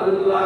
Allah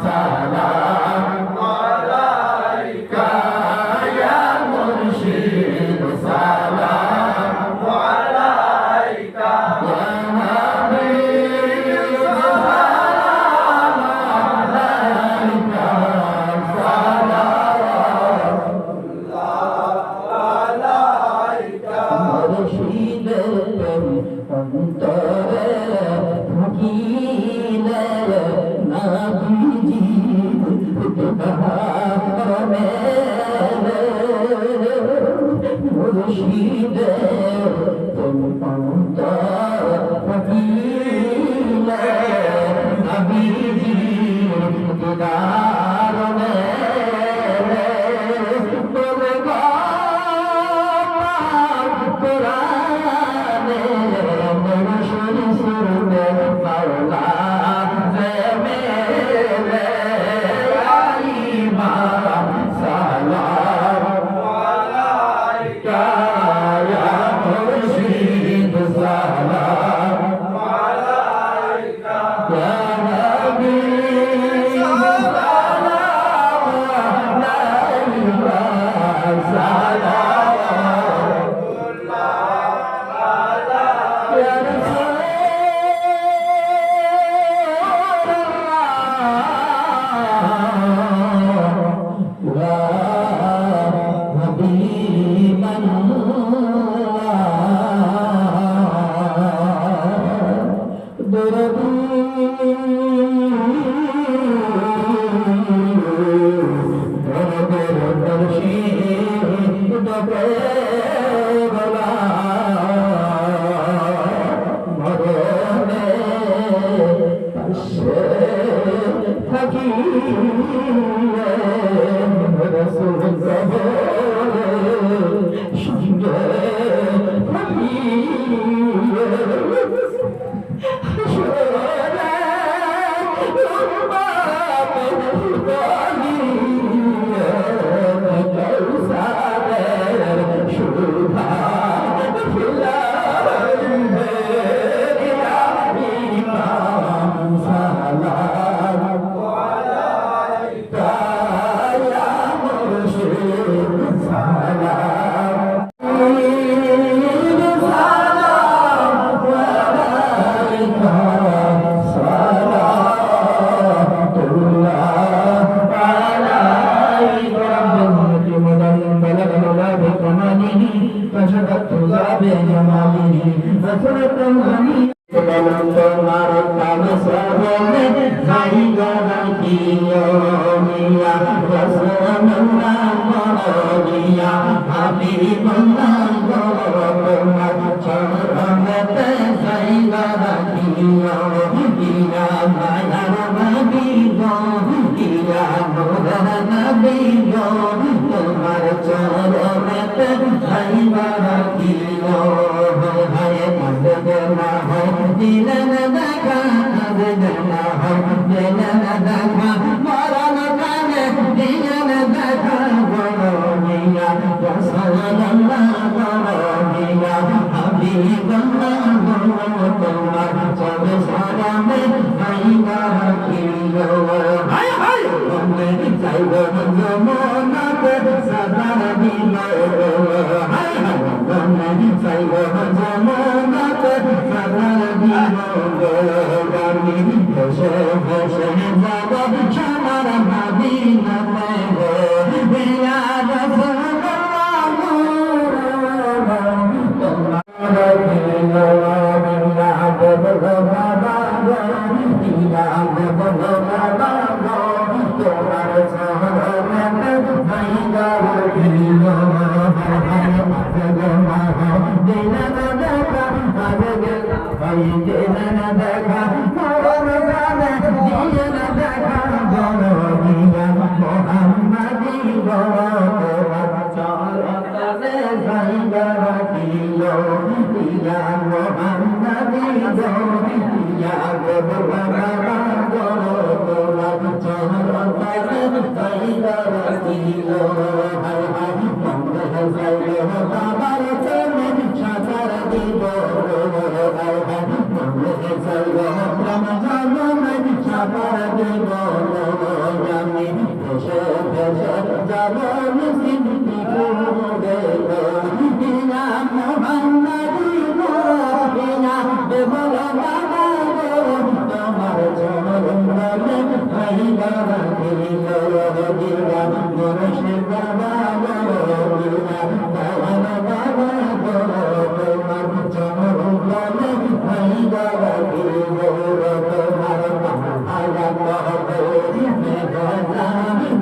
Sa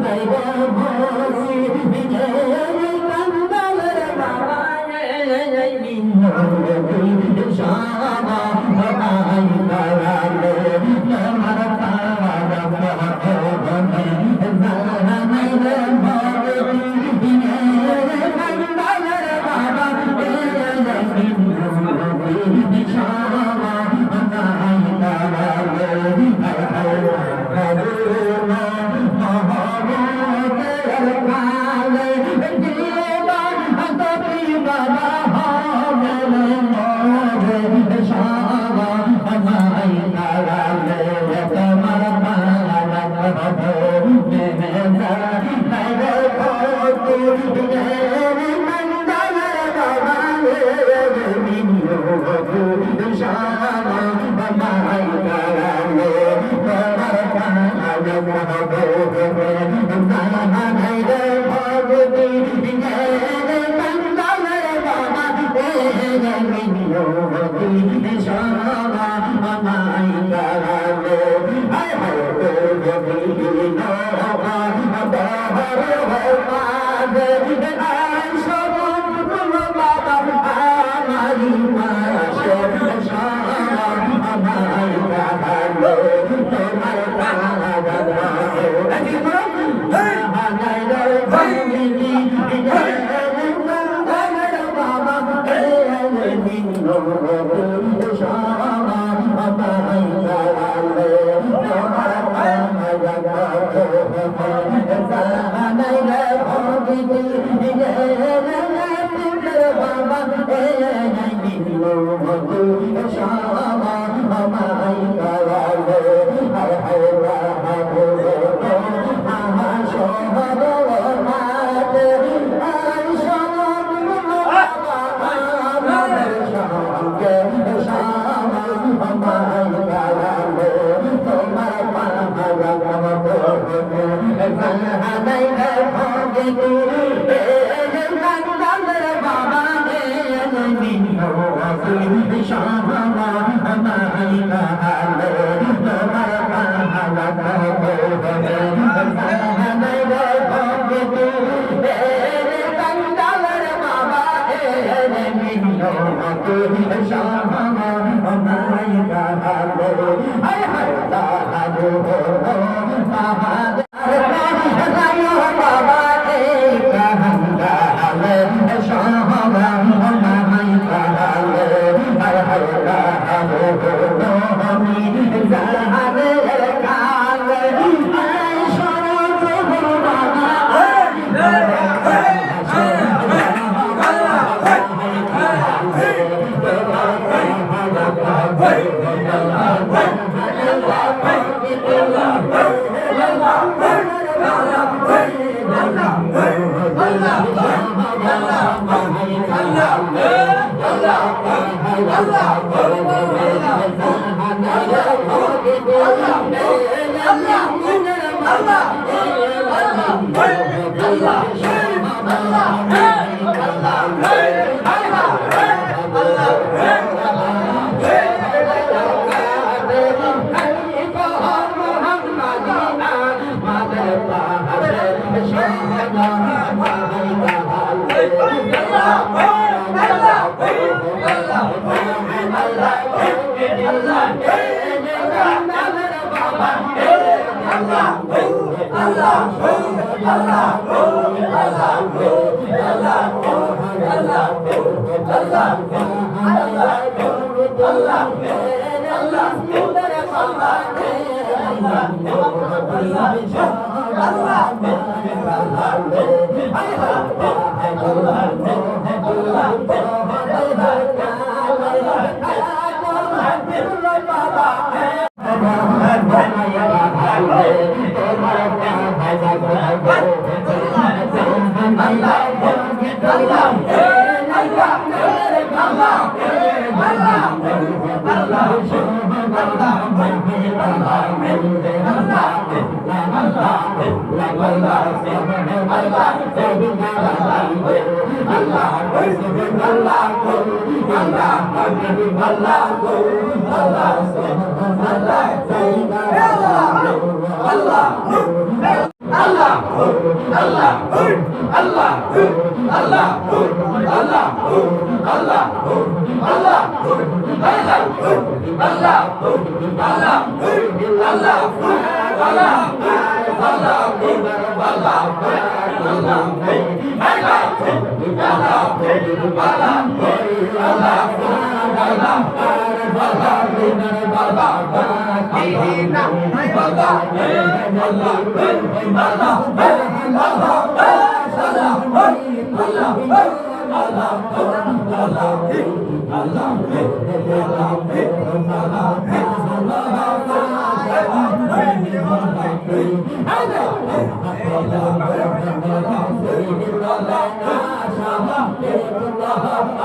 I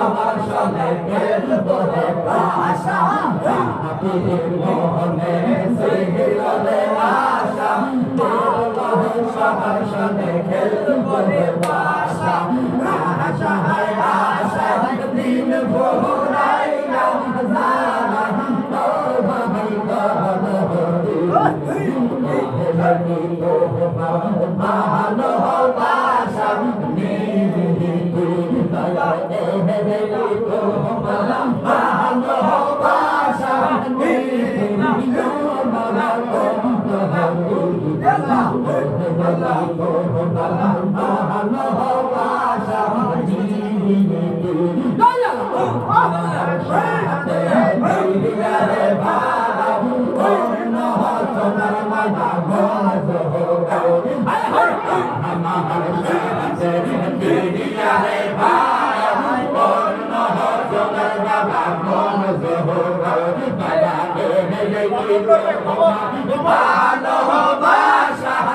আমার সনে খেলবো রে পাশা মোহনে সিহিলে আশা আমার সনে খেলবো রে পাশা আশা হায় আশা দিন ভোরাইয়া জানা ও ভাই ভালোবাসা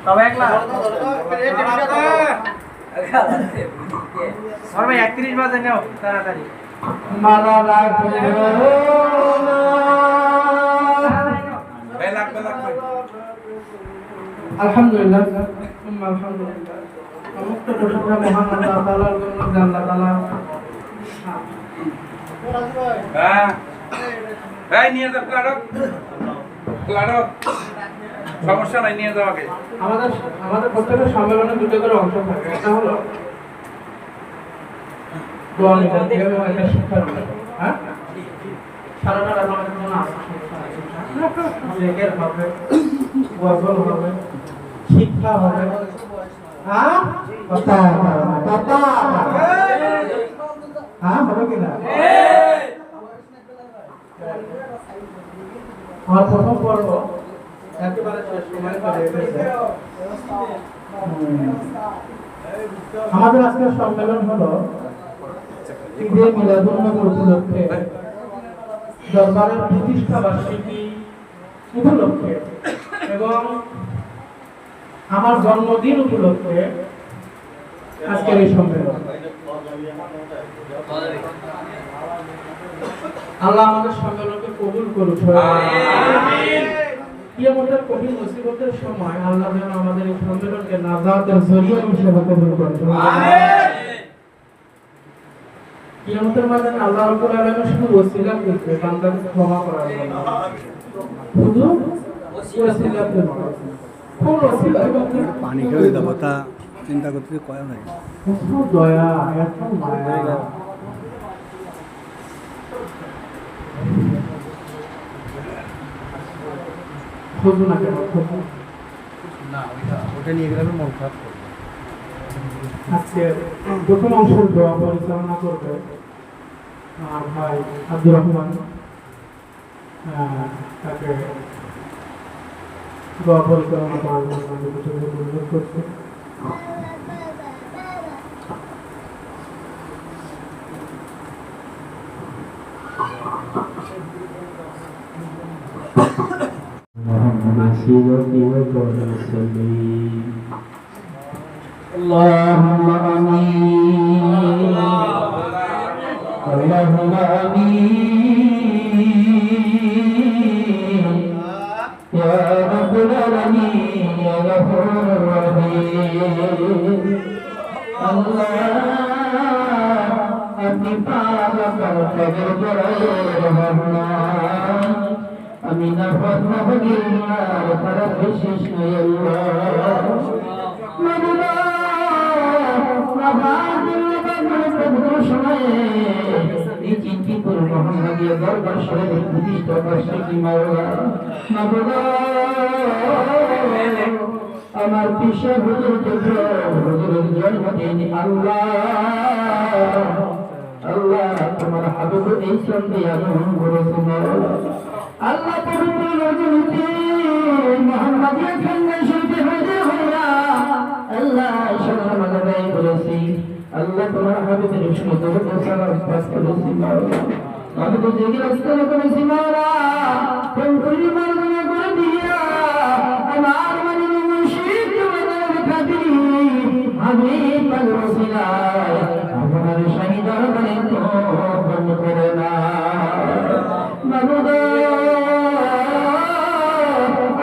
তবে একলা আর ভাই 31 বাজে নাও তাড়াতাড়ি মালা রাখবে আলহামদুলিল্লাহ আলহামদুলিল্লাহ সমস্ত প্রশংসা মহান আল্লাহ তাআলার জন্য যে আল্লাহ তাআলা হ্যাঁ এই নিয়ে যাও ক্লাডক সমস্যা নাই নিয়ে যাও আগে আমাদের প্রত্যেকটা সম্মেলনে দুটো করে অংশ থাকে একটা হলো দোয়া নিতে হবে একটা শিক্ষা হ্যাঁ সারাটা আমাদের জন্য জেগের হবে ওয়াজল হবে শিক্ষা হবে হ্যাঁ কথা কথা হ্যাঁ হবে কিনা আমার প্রথম পর্ব একেবারে শেষ সময় চলে এসেছে আমাদের আজকের সম্মেলন হলো ঈদে মিলাদুন্নবী উপলক্ষে দরবারের প্রতিষ্ঠা বার্ষিকী উপলক্ষে এবং আমার জন্মদিন উপলক্ষে আজকের এই সম্মেলন আল্লাহ আমাদের সম্মেলনকে কবুল করুন আমিন কিয়ামতের কঠিন মুসিবতের সময় আল্লাহ যেন আমাদের এই সম্মেলনকে নাজাতের জরিয়া হিসেবে কবুল করেন আমিন কিয়ামতের ময়দানে আল্লাহ রাব্বুল আলামিন শুধু ওসিলা করতে বান্দাকে ক্ষমা করার জন্য শুধু ওসিলা করতে কোন ওসিলা পানি খেয়ে দেবো তা চিন্তা করতে কয় নাই এত দয়া এত মায়া খুঁজু না কেন খুঁজু না ওটা নিয়ে গেলে মন খারাপ করবে আজকে প্রথম অংশের দোয়া পরিচালনা করবে আমার ভাই আব্দুর রহমান তাকে দোয়া পরিচালনা করার জন্য আমি অনুরোধ করছি اللهم آمين اللهم آمين يا رب العالمين يا غفور الرحيم الله أني পাগল কবর রহমান আমি না ফতনা বগিয়ার পরম বিশেষ নয় আল্লাহ মদিনা নাবাদ সময়ে এই চিন্তি করে মোহাম্মদ দরবার সামনে ভূমিষ্ঠ করছে কি মাওলা মাওলা আমার পিসা হুজুর পুত্র হুজুরের জন্মদিন আল্লাহ আল্লাহ তোমার হাবিব এই সঙ্গে আগমন করেছে মাওলা আল্লাহ পবিত্র রজনীতে মুহাম্মাদিয়া খান্না শরীফে হাজির হইয়া আল্লাহ সালাম আলাইহি বলেছি আল্লাহ তোমার হাবিবের সঙ্গে সালাম পাস করেছি মাওলা আমি তো জেগে রাস্তা করেছি মাওলা তুমি মারনা করে দিয়া আমার মনে মুর্শিদ তোমার খাতির আমি পাল ওসিলা আমার শহীদ দরবারে তো বন্ধ করে না মাওলা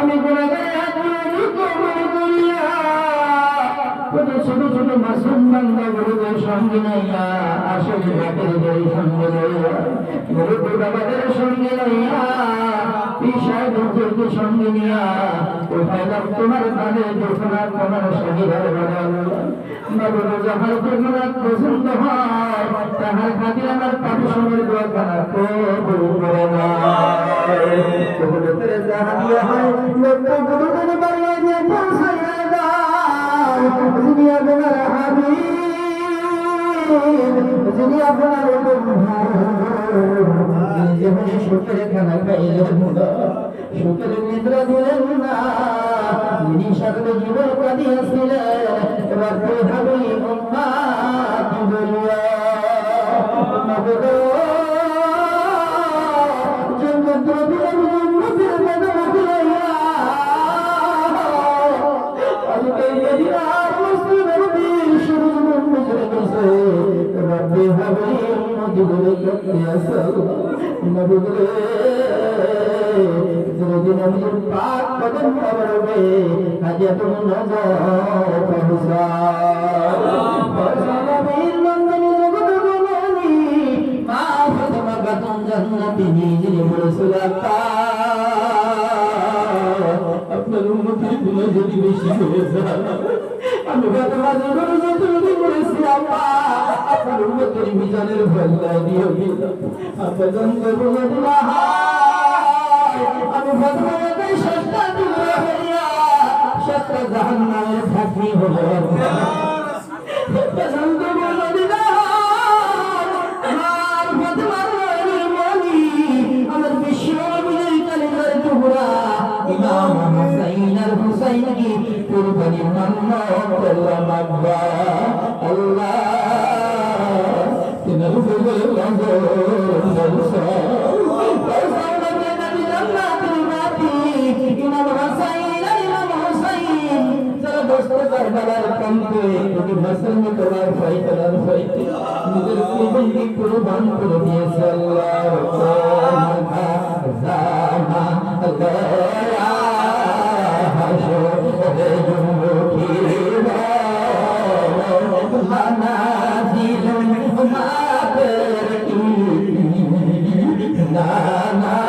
আমি গুনাহগার আত্মা কবুল করিয়া কত ছোট ছোট মাসুম বান্দাগুলোর সঙ্গে নাইয়া আসলে বাকিদের সঙ্গে নাইয়া মুরুব্ব বাবাদের সঙ্গে নাইয়া পিসাদের সঙ্গে নিয়া উঠাইলাম তোমার কানে দোষণা তোমার শহীদের বানাল নবর যাহার তোমার পছন্দ হয় তাহার খাতির আমার পাপি সময়ের দোয়া করা কবুল করে না কবুল করে জাহানিয়া হয় লোক গুরুদের বাড়িয়ে দিয়ে পৌঁছাইয়া দাও যিনি আপনার হাবিব যিনি আপনার বন্ধু জীবনে সুখের খানা খাইলেন না সুখের নিদ্রা দিলেন না যিনি সকলে জীবন কাঁদিয়েছিলেন এবার তুই ভাবি উম্মাত বলিয়া মাগো জগৎ রবির উম্মতের মদত লইয়া আজকে মদিনার মুসলিমের বীর সূর্য মুখরে গেছে এবার তুই ভাবি উম্মত বলে করতে আসল নবীরে যদি নবীর পাক কদম পড়বে হাজাতুন নজর পৌঁছা নবীর মন্দনী জগৎ গমনি মা ফাতেমা গাতুন জান্নাতি যিনি রাসূল আপনার উম্মতের গুনাহ যদি বেশি হয়ে যায় আমি ফাতেমা জরুর যতটুকু করেছি আল্লাহ আপনার উম্মতের মিজানের ভল্লা দিও আপন করবো না আমি ফাতেমাকে সস্তা টুকরা হইয়া সস্তা জাহান্নামের ফাঁকি হলো পছন্দ করবো না আমার ফাতেমার মনি আমার বিশ্ব নবীর কালিমার টুকরা ইমাম হুসাইন আর হুসাইন কি কুরবানি মান্না করলাম আব্বা আল্লাহ তিনার উপরে লাগো বলসা ইমাম হুসাইন আর ইমাম হুসাইন যারা দোস্ত কারবালার কাম্পে যদি মাসলম করার ফাইতার ফাইতে নিজের জীবনকে কুরবান করে দিয়েছে আল্লাহ মাথা জামা গয়া হাসরে জুমুকি মানাজিল মাবরকি নানা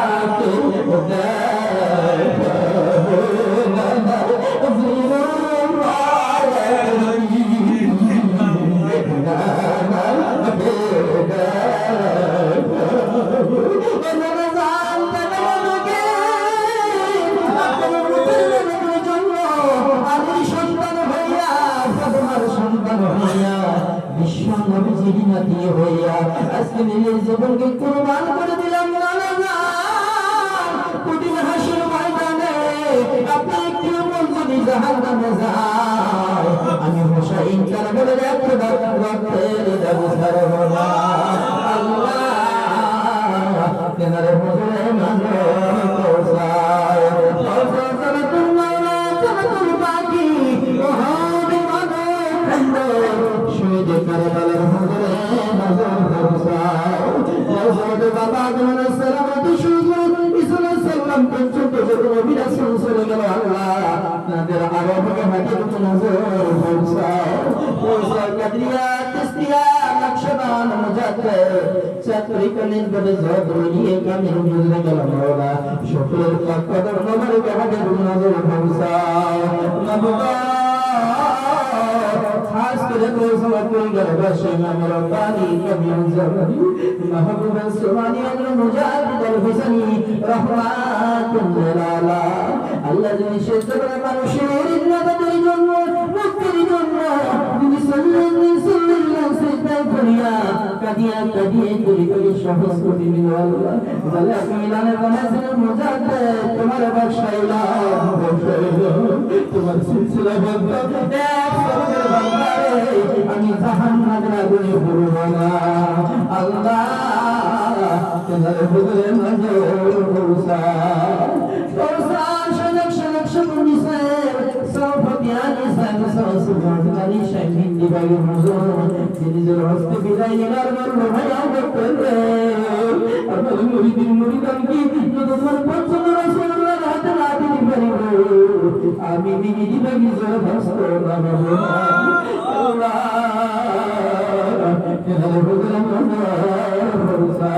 কে আজকে নিজের জীবনকে কুরবান করে দিলাম কঠিন হাসির ময়দানে আপনি একটু যদি জাহান্নামে যায় আমি হুসাইন কারবালার একটা রক্তের দাবি ছাড়ব না আল্লাহ কেনারে হুজুরে মানো পৌঁছায় জানাতুল মাওলা জানাতুল বাকি ওহাবি মানো খন্ড শহীদ কারবালার হুজুরে নজর পৌঁছায় হযরত বাবা আদম সালামতু শুকর ঈসা সালাম পর্যন্ত যত নবী রাসূল চলে গেল আল্লাহ তাদের আরোহকে হাজির নজর পৌঁছায় কাদরিয়া তিস্তিয়া নকশবন্দ মুজাদ্দিদ চাতুরিকা নিসবতে জবরিয়ে কামিল বুঝলে গেল মাওলা শুকরের কদর নবর হাজির নজর পৌঁছায় নবুয়া खास করে সময় করে গেল বসে আমার বাড়ি কবি জানি মাহবুব সুবহানি আল মুজাহিদ আল হুসাইনি রাহমাতুল্লাহ আলা আল্লাহ যিনি শেষ করে মানুষের ইন্নাতের জন্য মুক্তির জন্য তিনি সাল্লাল্লাহু সিজদায় পড়িয়া কাদিয়া করি সহজ কোটি দিল আল্লাহ তাহলে আপনি ইলানের বানাসির মুজাহিদ তোমার বাদশাহ তোমার সিলসিলা বন্ধ এক সবের বান্দারে আমি জাহান্নামের আগুনে পড়ব না আল্লাহ তোমার হুজুরে নজর পৌঁছা শনক নিসা সৌফতিয়ানি সামসাসুবানি শাহিন দিবাই হুজুর নিজের হস্তে বিদায় নিলার মর্ম ভাইয়া করতে আমার মুরিদান কি তোমার পছন্দ রাসূলুল্লাহ হাতে রাখি দিবেন আমি নিজে বাগি জোর হস্ত নামাবো আল্লাহ তোমার হুজুরে নজর পৌঁছা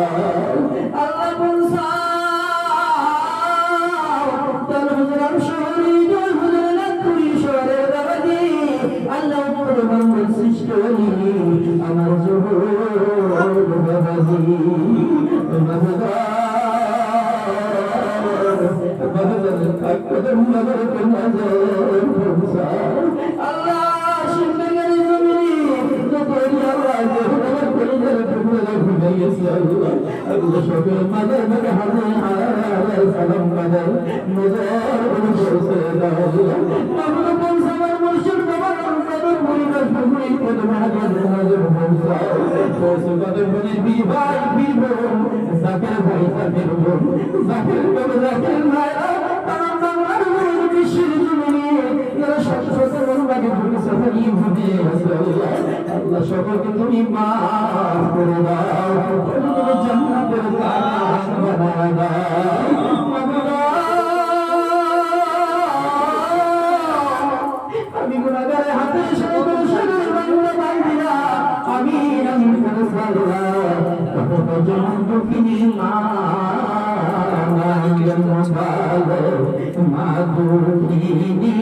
আল্লাহ পৌঁছা তার হুজুর শহরে জয় হুজুর লাকুরি শহরে দাবাদি আল্লাহ পরমানন্দ সৃষ্ট আমার জোহর বাবাজি সকলকে তুমি মাফ করে দাও জান্নাতের কাজ বানায় দাও আমি গুনাহগারে হাতে সকল শরীর বান্দা বান্দিরা আমিন করে সাল্লাল্লাহ যেমন দুঃখিনী মা দুঃখিনী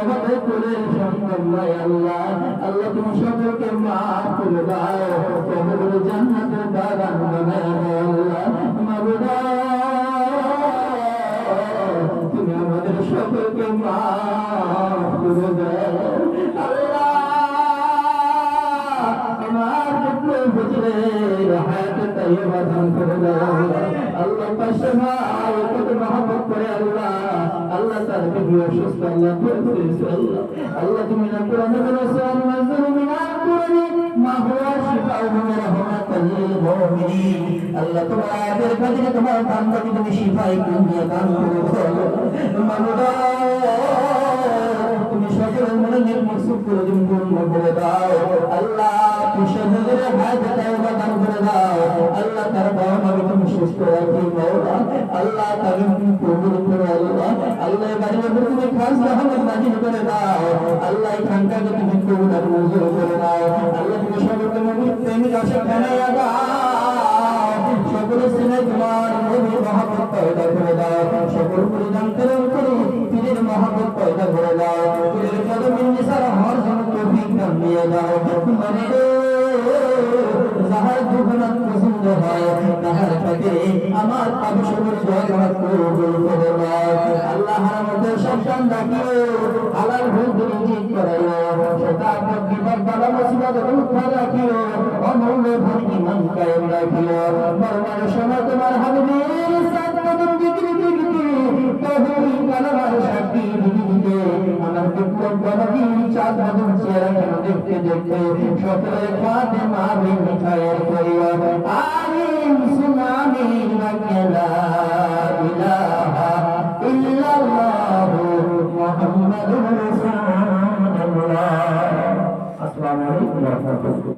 পলক কুলের সম্ভব নয় আল্লাহ। আল্লাহ তুমি সকলকে মাফ করে দাও, কবরে জান্নাতের বাগান বানায় দাও আল্লাহ। মাবুদা তুমি আমাদের সকলকে মাফ করে দাও আল্লাহ। আমার পুত্র হুজুরের হায়াতে তাইয়্যিবা দান করে দাও আল্লাহ। পাশে ভাই কত মহব্বত করে আল্লাহ। আল্লাহ তার বিবি অসুস্থ আল্লাহ বলতেছে আল্লাহ। আল্লাহ তুমি না কোরআনে বলেছো আল-নাযরু মিনাল কুরআনি মা হুয়া শিফাউন ওয়া রাহমাতাল লিল মুমিনিন। আল্লাহ তোমার আয়াতের কাছে তোমার বান্দাকে তুমি শিফায়ে কুল্লিয়া দান করেছো মাওলা। তুমি সকলের মনে নির্মুখ করে দিন পূর্ণ করে দাও আল্লাহ। তুষারের হায়াতে তাইয়্যিবা দান করে দাও আল্লাহ। তার বাবা মাকে তুমি সুস্থ রাখো মাওলা আল্লাহ। তাকে তুমি কবুল করো আল্লাহ। আল্লাহ বাড়ির উপর তুমি খাস রহমত নাযিল করে দাও আল্লাহ। এখানটাকে তুমি কবুল আর মঞ্জুর করে দাও আল্লাহ। তুমি সকলকে নবীর প্রেমিক আশা বানাইয়া দাও। সকলের সিনে তোমার নবীর মহব্বত পয়দা করে দাও। সকল পরিধান করে পীরের মহব্বত পয়দা করে দাও। পীরের কদমে নিসার হওয়ার জন্য তৌফিক দান দিয়ে দাও মানে যাহার জীবনত পছন্দ হয় তাহার কাছে আমার পাপ সকল দোয়া কবুল করে দাও আল্লাহ। হারামতের সন্তান রাখিও, হালাল ভোগ রিজিক করাইও, সেটা বিপদ বালা মুসিবত রক্ষা রাখিও, অমূল্য ধন ঈমান কায়েম রাখিও। মরমার সময় তোমার হাবিবের সাথ কদম জিকির দিতে তৌহিদ কালামার সাক্ষী দিতে আমার বিপ্লব বাবাজি চাঁদ বদল চেহারা কেন দেখতে দেখতে সকলের ফাতেমা বিনতে খায়ের করিও আমিন সুনামিন ওয়া ইলাহা ইল্লাল্লাহ মুহাম্মাদুর রাসূলুল্লাহ। আসসালামু আলাইকুম ওয়া রাহমাতুল্লাহ।